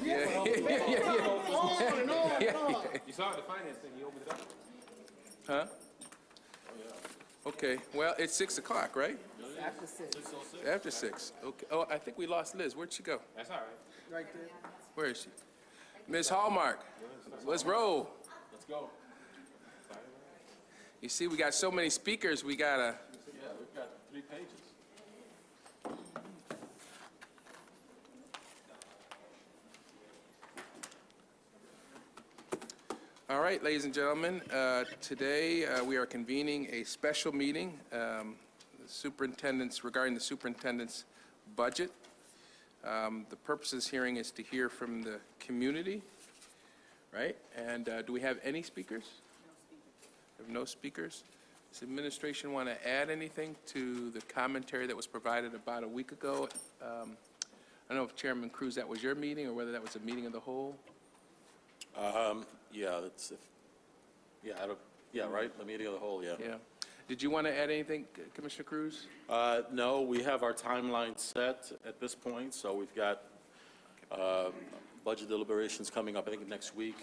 Yeah. On and on and on. You saw the finance thing, you opened it up. Huh? Okay, well, it's 6 o'clock, right? After 6. After 6. Okay. Oh, I think we lost Liz. Where'd she go? That's all right. Right there. Where is she? Ms. Hallmark, let's roll. Let's go. You see, we got so many speakers, we gotta. Yeah, we've got 3 pages. All right, ladies and gentlemen, today we are convening a special meeting regarding the superintendent's budget. The purpose of this hearing is to hear from the community, right? And do we have any speakers? We have no speakers. Does the administration want to add anything to the commentary that was provided about a week ago? I don't know if Chairman Cruz, that was your meeting or whether that was a meeting of the whole? Yeah, right, the meeting of the whole, yeah. Yeah. Did you want to add anything, Commissioner Cruz? No, we have our timeline set at this point, so we've got budget deliberations coming up, I think, next week,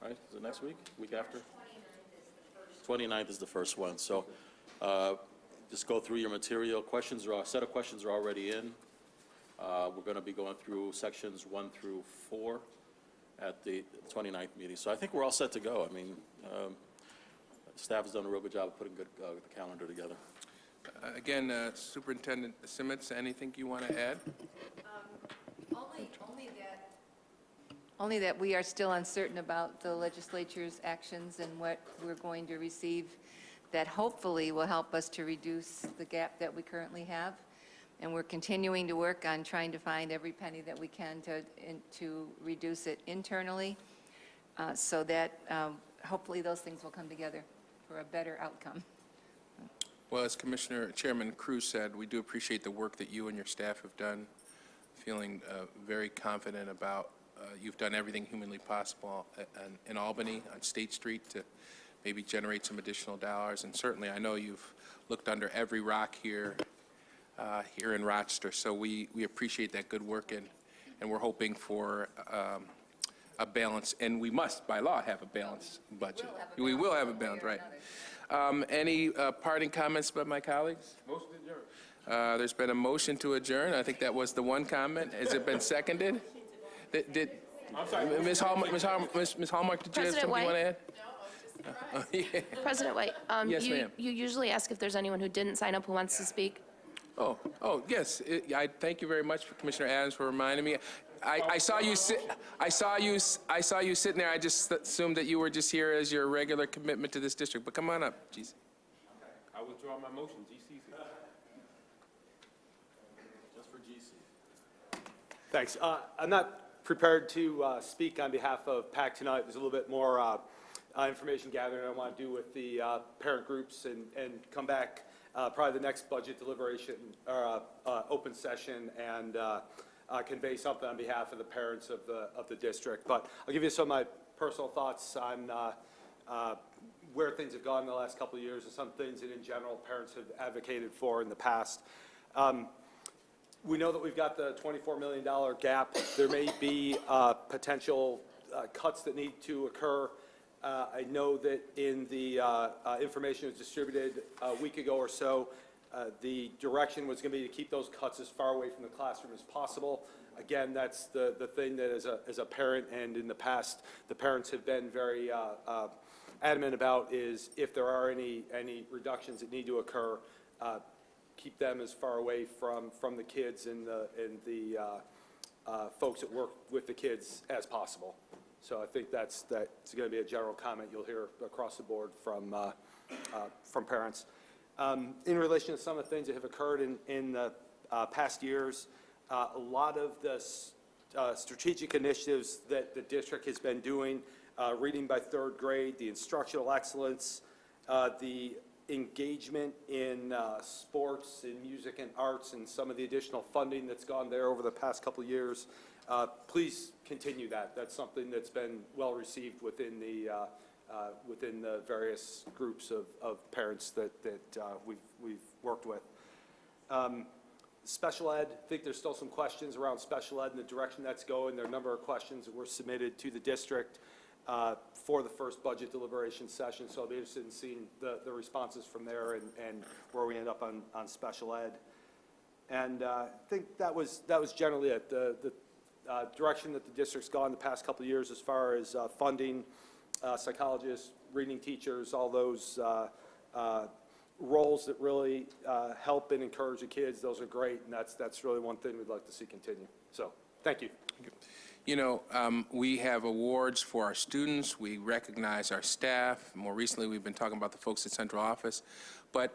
right? Is it next week? Week after? 29th is the first one, so just go through your material. A set of questions are already in. We're going to be going through sections 1 through 4 at the 29th meeting. So I think we're all set to go. I mean, staff has done a real good job of putting the calendar together. Again, Superintendent Simmons, anything you want to add? Only that we are still uncertain about the legislature's actions and what we're going to receive that hopefully will help us to reduce the gap that we currently have. And we're continuing to work on trying to find every penny that we can to reduce it internally so that hopefully those things will come together for a better outcome. Well, as Chairman Cruz said, we do appreciate the work that you and your staff have done, feeling very confident about you've done everything humanly possible in Albany on State Street to maybe generate some additional dollars. And certainly I know you've looked under every rock here in Rochester. So we appreciate that good work, and we're hoping for a balance, and we must, by law, have a balanced budget. We will have a balance, right. Any parting comments by my colleagues? Motion to adjourn. There's been a motion to adjourn. I think that was the one comment. Has it been seconded? I'm sorry. Ms. Hallmark, did you have something you want to add? Yeah. President White, Yes, ma'am. you usually ask if there's anyone who didn't sign up who wants to speak. Oh, yes. I thank you very much, Commissioner Adams, for reminding me. I saw you sitting there. I just assumed that you were just here as your regular commitment to this district. But come on up, GC. I withdraw my motion, GCC. Just for GC. Thanks. I'm not prepared to speak on behalf of PAC tonight. There's a little bit more information gathering I want to do with the parent groups and come back probably the next budget deliberation or open session and convey something on behalf of the parents of the district. But I'll give you some of my personal thoughts on where things have gone in the last couple of years and some things that in general parents have advocated for in the past. We know that we've got the $24 million gap. There may be potential cuts that need to occur. I know that in the information that was distributed a week ago or so, the direction was going to be to keep those cuts as far away from the classroom as possible. Again, that's the thing that as a parent and in the past, the parents have been very adamant about is if there are any reductions that need to occur, keep them as far away from the kids and the folks that work with the kids as possible. So I think that's going to be a general comment you'll hear across the board from parents. In relation to some of the things that have occurred in the past years, a lot of the strategic initiatives that the district has been doing, reading by third grade, the instructional excellence, the engagement in sports and music and arts and some of the additional funding that's gone there over the past couple of years. Please continue that. That's something that's been well received within the various groups of parents that we've worked with. Special ed, I think there's still some questions around special ed and the direction that's going. There are a number of questions that were submitted to the district for the first budget deliberation session, so I'll be interested in seeing the responses from there and where we end up on special ed. And I think that was generally it. The direction that the district's gone the past couple of years as far as funding psychologists, reading teachers, all those roles that really help and encourage the kids, those are great, and that's really one thing we'd like to see continue. So, thank you. You know, we have awards for our students. We recognize our staff. More recently, we've been talking about the folks at central office. But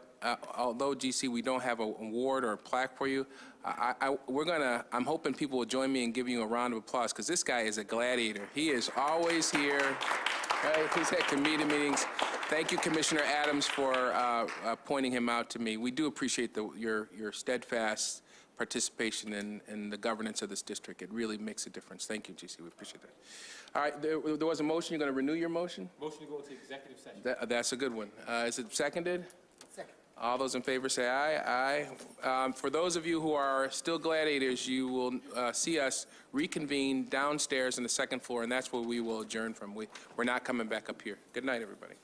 although, GC, we don't have an award or a plaque for you, I'm hoping people will join me in giving you a round of applause, because this guy is a gladiator. He is always here. Right? He's at committee meetings. Thank you, Commissioner Adams, for pointing him out to me. We do appreciate your steadfast participation in the governance of this district. It really makes a difference. Thank you, GC. We appreciate that. All right, there was a motion. You're going to renew your motion? Motion to go into executive session. That's a good one. Is it seconded? Second. All those in favor say aye. Aye. For those of you who are still gladiators, you will see us reconvene downstairs on the second floor, and that's where we will adjourn from. We're not coming back up here. Good night, everybody.